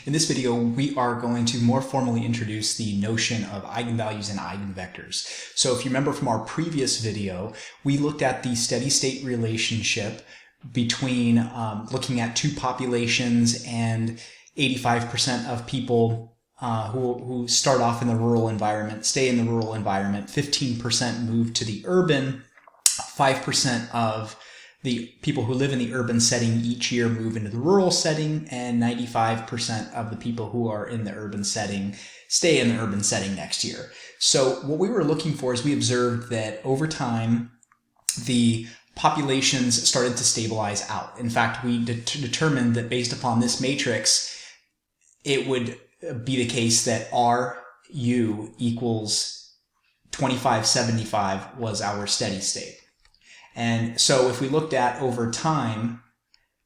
In this video, we are going to more formally introduce the notion of eigenvalues and eigenvectors. So if you remember from our previous video, we looked at the steady state relationship between looking at two populations and 85% of people who start off in the rural environment stay in the rural environment, 15% move to the urban, 5% of the people who live in the urban setting each year move into the rural setting, and 95% of the people who are in the urban setting stay in the urban setting next year. So what we were looking for is we observed that over time, the populations started to stabilize out. In fact, we determined that based upon this matrix, it would be the case that RU equals 2575 was our steady state. And so if we looked at over time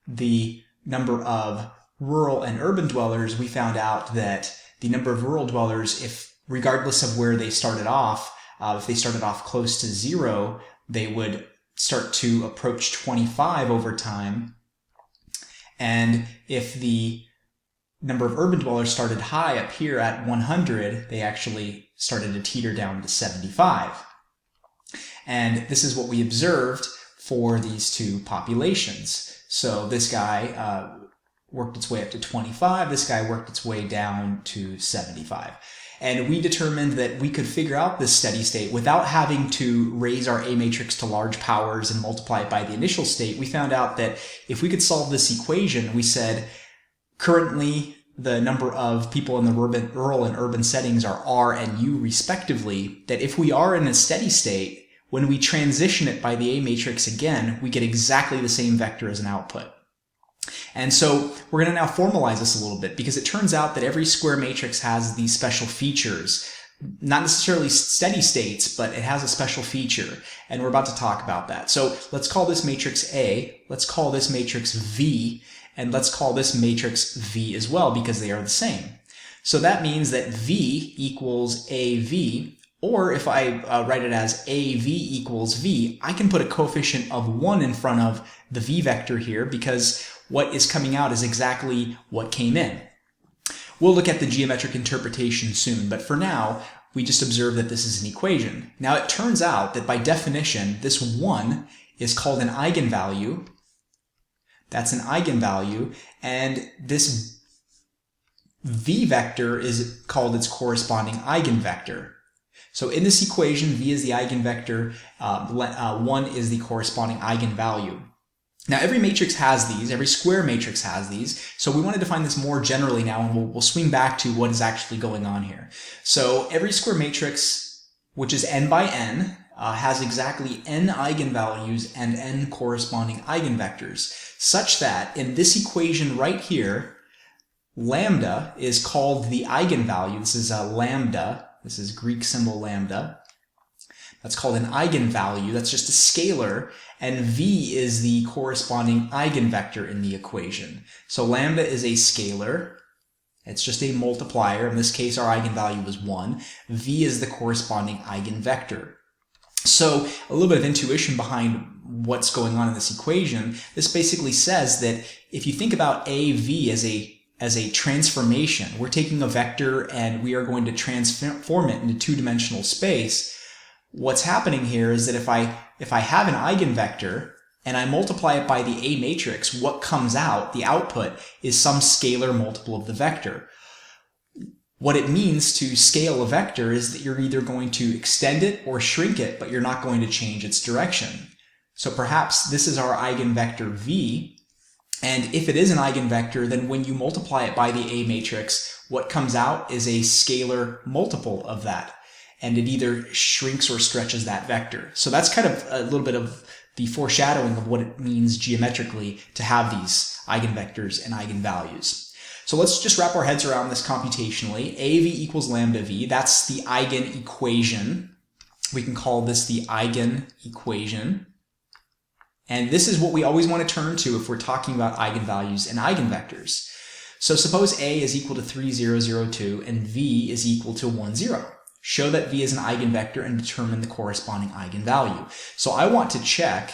the number of rural and urban dwellers, we found out that the number of rural dwellers, if regardless of where they started off, if they started off close to 0, they would start to approach 25 over time. And if the number of urban dwellers started high up here at 100, they actually started to teeter down to 75. And this is what we observed for these two populations. So this guy worked its way up to 25, this guy worked its way down to 75. And we determined that we could figure out this steady state without having to raise our A matrix to large powers and multiply it by the initial state. We found out that if we could solve this equation, we said currently the number of people in the rural and urban settings are R and U respectively, that if we are in a steady state, when we transition it by the A matrix again, we get exactly the same vector as an output. And so we're going to now formalize this a little bit, because it turns out that every square matrix has these special features, not necessarily steady states, but it has a special feature, and we're about to talk about that. So let's call this matrix A, let's call this matrix V, and let's call this matrix V as well, because they are the same. So that means that V equals AV, or if I write it as AV equals V, I can put a coefficient of 1 in front of the V vector here, because what is coming out is exactly what came in. We'll look at the geometric interpretation soon, but for now, we just observe that this is an equation. Now it turns out that by definition, this 1 is called an eigenvalue. That's an eigenvalue, and this V vector is called its corresponding eigenvector. So in this equation, V is the eigenvector, 1 is the corresponding eigenvalue. Now every matrix has these, every square matrix has these, so we want to define this more generally now, and we'll swing back to what is actually going on here. So every square matrix, which is n by n, has exactly n eigenvalues and n corresponding eigenvectors, such that in this equation right here, lambda is called the eigenvalue. This is a lambda. This is Greek symbol lambda. That's called an eigenvalue. That's just a scalar. And V is the corresponding eigenvector in the equation. So lambda is a scalar. It's just a multiplier. In this case, our eigenvalue was 1. V is the corresponding eigenvector. So a little bit of intuition behind what's going on in this equation. This basically says that if you think about AV as a transformation, we're taking a vector and we are going to transform it into two-dimensional space. What's happening here is that if I have an eigenvector and I multiply it by the A matrix, what comes out, the output, is some scalar multiple of the vector. What it means to scale a vector is that you're either going to extend it or shrink it, but you're not going to change its direction. So perhaps this is our eigenvector V, and if it is an eigenvector, then when you multiply it by the A matrix, what comes out is a scalar multiple of that, and it either shrinks or stretches that vector. So that's kind of a little bit of the foreshadowing of what it means geometrically to have these eigenvectors and eigenvalues. So let's just wrap our heads around this computationally. AV equals lambda V, that's the eigenequation. We can call this the eigenequation. And this is what we always want to turn to if we're talking about eigenvalues and eigenvectors. So suppose A is equal to 3002 and V is equal to 10. Show that V is an eigenvector and determine the corresponding eigenvalue. So I want to check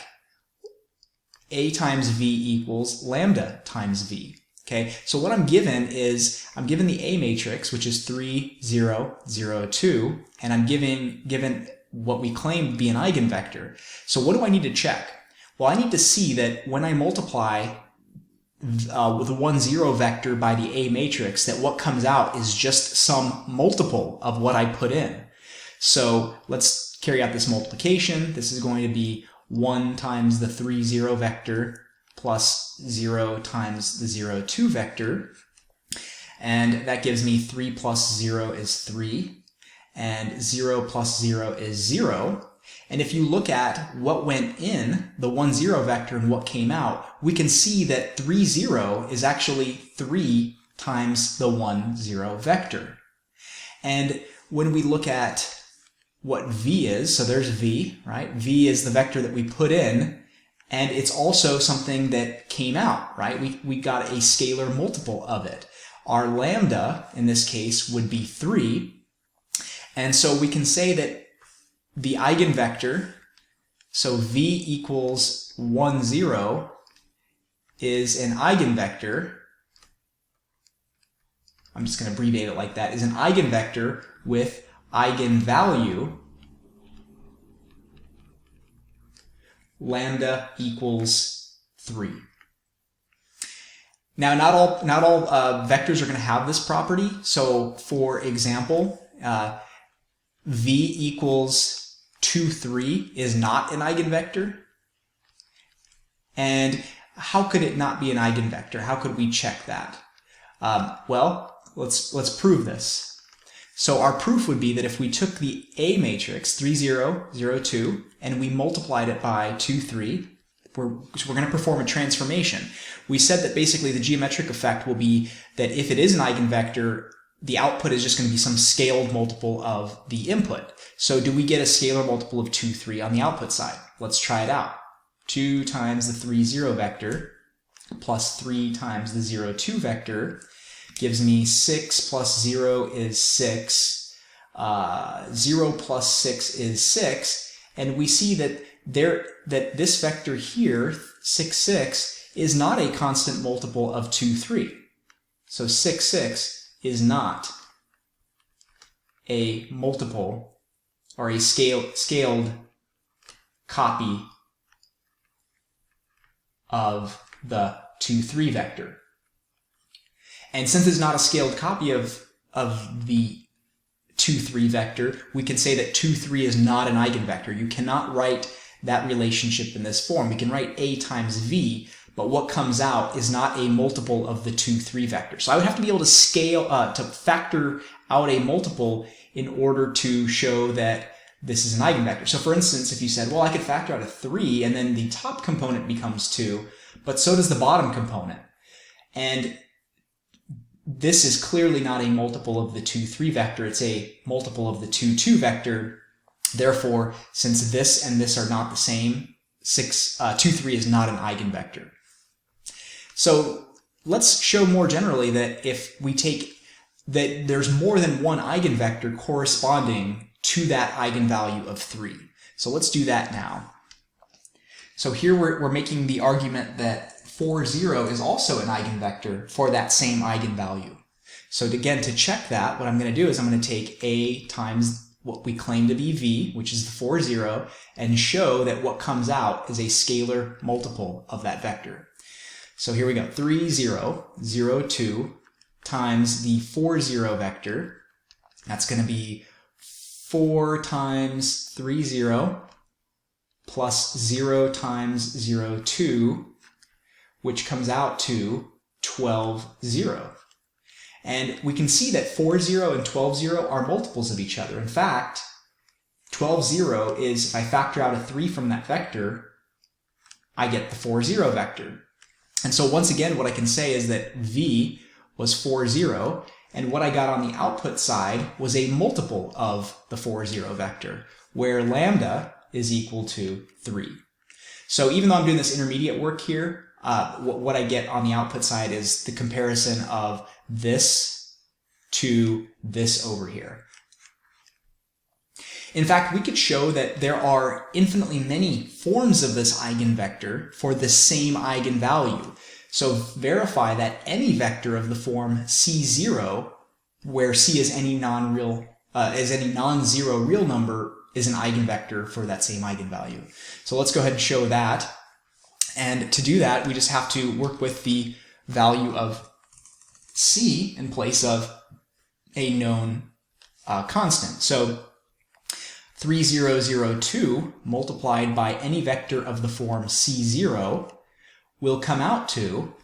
A times V equals lambda times V. Okay, so what I'm given is, I'm given the A matrix, which is 3, 0, 0, 2, and I'm given what we claim to be an eigenvector. So what do I need to check? Well, I need to see that when I multiply with the 1, 0 vector by the A matrix, that what comes out is just some multiple of what I put in. So let's carry out this multiplication. This is going to be 1 times the 3, 0 vector plus 0 times the 0, 2 vector. And that gives me 3 plus 0 is 3. And 0 plus 0 is 0. And if you look at what went in the 1, 0 vector and what came out, we can see that 3, 0 is actually 3 times the 1, 0 vector. And when we look at what v is, so there's v, right? V is the vector that we put in, and it's also something that came out, right? We got a scalar multiple of it. Our lambda, in this case, would be 3. And so we can say that the eigenvector, so v equals 1, 0, is an eigenvector. I'm just going to abbreviate it like that, is an eigenvector with eigenvalue lambda equals 3. Now, not all vectors are going to have this property. So, for example, v equals 2, 3 is not an eigenvector. And how could it not be an eigenvector? How could we check that? Well, let's prove this. So our proof would be that if we took the A matrix, 3, 0, 0, 2, and we multiplied it by 2, 3, we're going to perform a transformation. We said that basically the geometric effect will be that if it is an eigenvector, the output is just going to be some scaled multiple of the input. So do we get a scalar multiple of 2, 3 on the output side? Let's try it out. 2 times the 3, 0 vector plus 3 times the 0, 2 vector gives me 6 plus 0 is 6, 0 plus 6 is 6, and we see that this vector here, 6, 6, is not a constant multiple of 2, 3. So 6, 6 is not a multiple or a scaled copy of the 2, 3 vector. And since it's not a scaled copy of the 2, 3 vector, we can say that 2, 3 is not an eigenvector. You cannot write that relationship in this form. We can write A times V, but what comes out is not a multiple of the 2, 3 vector. So I would have to be able to to factor out a multiple in order to show that this is an eigenvector. So for instance, if you said, well, I could factor out a 3 and then the top component becomes 2, but so does the bottom component. And this is clearly not a multiple of the 2, 3 vector. It's a multiple of the 2, 2 vector. Therefore, since this and this are not the same, 2, 3 is not an eigenvector. So let's show more generally that if we take that there's more than one eigenvector corresponding to that eigenvalue of 3. So let's do that now. So here we're making the argument that 4, 0 is also an eigenvector for that same eigenvalue. So again, to check that, what I'm going to do is I'm going to take A times what we claim to be V, which is the 4, 0, and show that what comes out is a scalar multiple of that vector. So here we go, 3, 0, 0, 2 times the 4, 0 vector. That's going to be 4 times 3, 0 plus 0 times 0, 2, which comes out to 12, 0. And we can see that 4, 0 and 12, 0 are multiples of each other. In fact, 12, 0 is, if I factor out a 3 from that vector, I get the 4, 0 vector. And so once again, what I can say is that V was 4, 0, and what I got on the output side was a multiple of the 4, 0 vector, where lambda is equal to 3. So even though I'm doing this intermediate work here, what I get on the output side is the comparison of this to this over here. In fact, we could show that there are infinitely many forms of this eigenvector for the same eigenvalue. So verify that any vector of the form C0, where C is any non-zero real number, is an eigenvector for that same eigenvalue. So let's go ahead and show that. And to do that, we just have to work with the value of C in place of a known constant. So 3002 multiplied by any vector of the form C0 will come out to,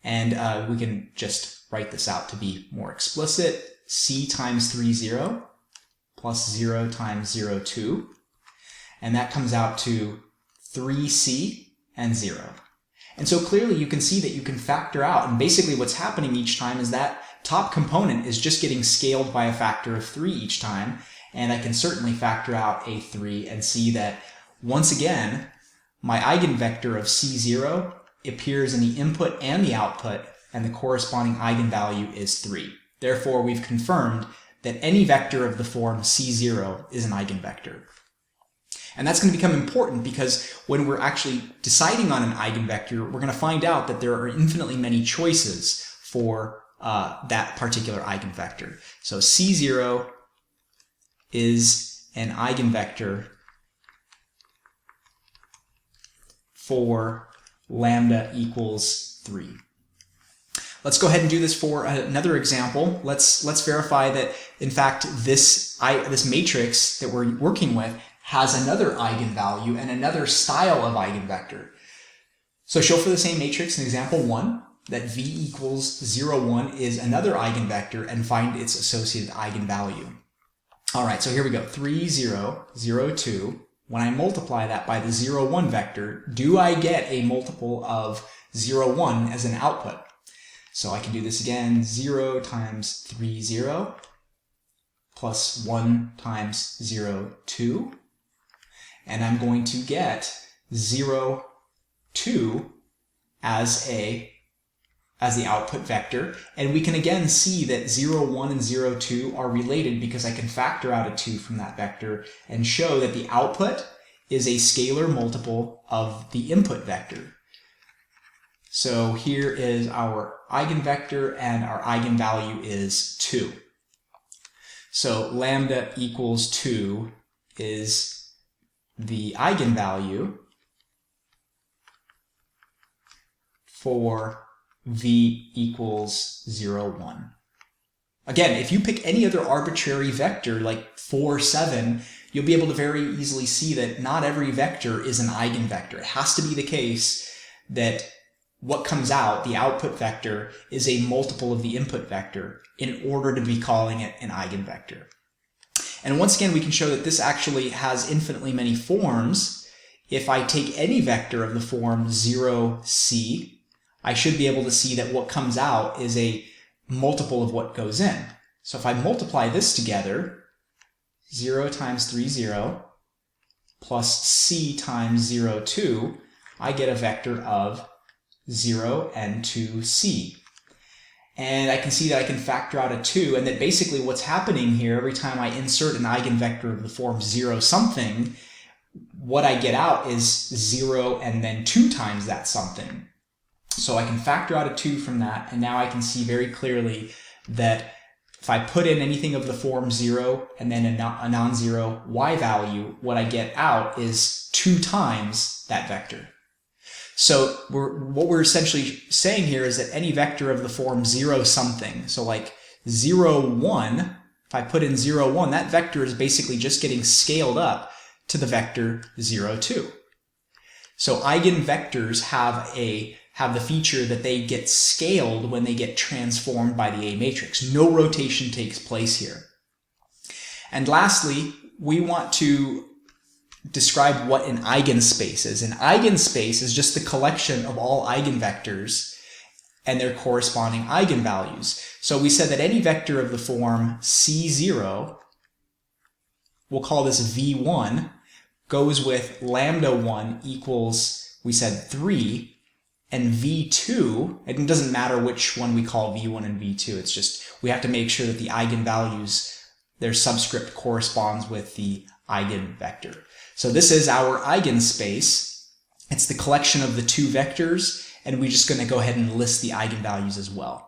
and we can just write this out to be more explicit, C times 30 plus 0 times 02, and that comes out to 3C and 0. And so clearly you can see that you can factor out, and basically what's happening each time is that top component is just getting scaled by a factor of 3 each time, and I can certainly factor out a 3 and see that, once again, my eigenvector of C0 appears in the input and the output, and the corresponding eigenvalue is 3. Therefore, we've confirmed that any vector of the form C0 is an eigenvector. And that's going to become important because when we're actually deciding on an eigenvector, we're going to find out that there are infinitely many choices for that particular eigenvector. So C0 is an eigenvector for lambda equals 3. Let's go ahead and do this for another example. Let's verify that, in fact, this matrix that we're working with has another eigenvalue and another style of eigenvector. So show for the same matrix in example 1 that v equals 0, 1 is another eigenvector and find its associated eigenvalue. All right, so here we go. 3, 0, 0, 2. When I multiply that by the 0, 1 vector, do I get a multiple of 0, 1 as an output? So I can do this again. 0 times 3, 0 plus 1 times 0, 2. And I'm going to get 0, 2 as the output vector. And we can again see that 0, 1 and 0, 2 are related because I can factor out a 2 from that vector and show that the output is a scalar multiple of the input vector. So here is our eigenvector, and our eigenvalue is 2. So lambda equals 2 is the eigenvalue for v equals 0, 1. Again, if you pick any other arbitrary vector like 4, 7, you'll be able to very easily see that not every vector is an eigenvector. It has to be the case that what comes out, the output vector, is a multiple of the input vector in order to be calling it an eigenvector. And once again, we can show that this actually has infinitely many forms. If I take any vector of the form 0c, I should be able to see that what comes out is a multiple of what goes in. So if I multiply this together, 0 times 3, 0, plus c times 0, 2, I get a vector of 0 and 2c. And I can see that I can factor out a 2, and that basically what's happening here, every time I insert an eigenvector of the form 0 something, what I get out is 0 and then 2 times that something. So I can factor out a 2 from that, and now I can see very clearly that if I put in anything of the form 0 and then a non-zero y value, what I get out is 2 times that vector. So what we're essentially saying here is that any vector of the form 0 something, so like 0, 1, if I put in 0, 1, that vector is basically just getting scaled up to the vector 0, 2. So eigenvectors have the feature that they get scaled when they get transformed by the A matrix. No rotation takes place here. And lastly, we want to describe what an eigenspace is. An eigenspace is just the collection of all eigenvectors and their corresponding eigenvalues. So we said that any vector of the form C0, we'll call this V1, goes with lambda 1 equals, we said 3, and V2, it doesn't matter which one we call V1 and V2, it's just we have to make sure that the eigenvalues, their subscript corresponds with the eigenvector. So this is our eigenspace. It's the collection of the two vectors and we're just going to go ahead and list the eigenvalues as well.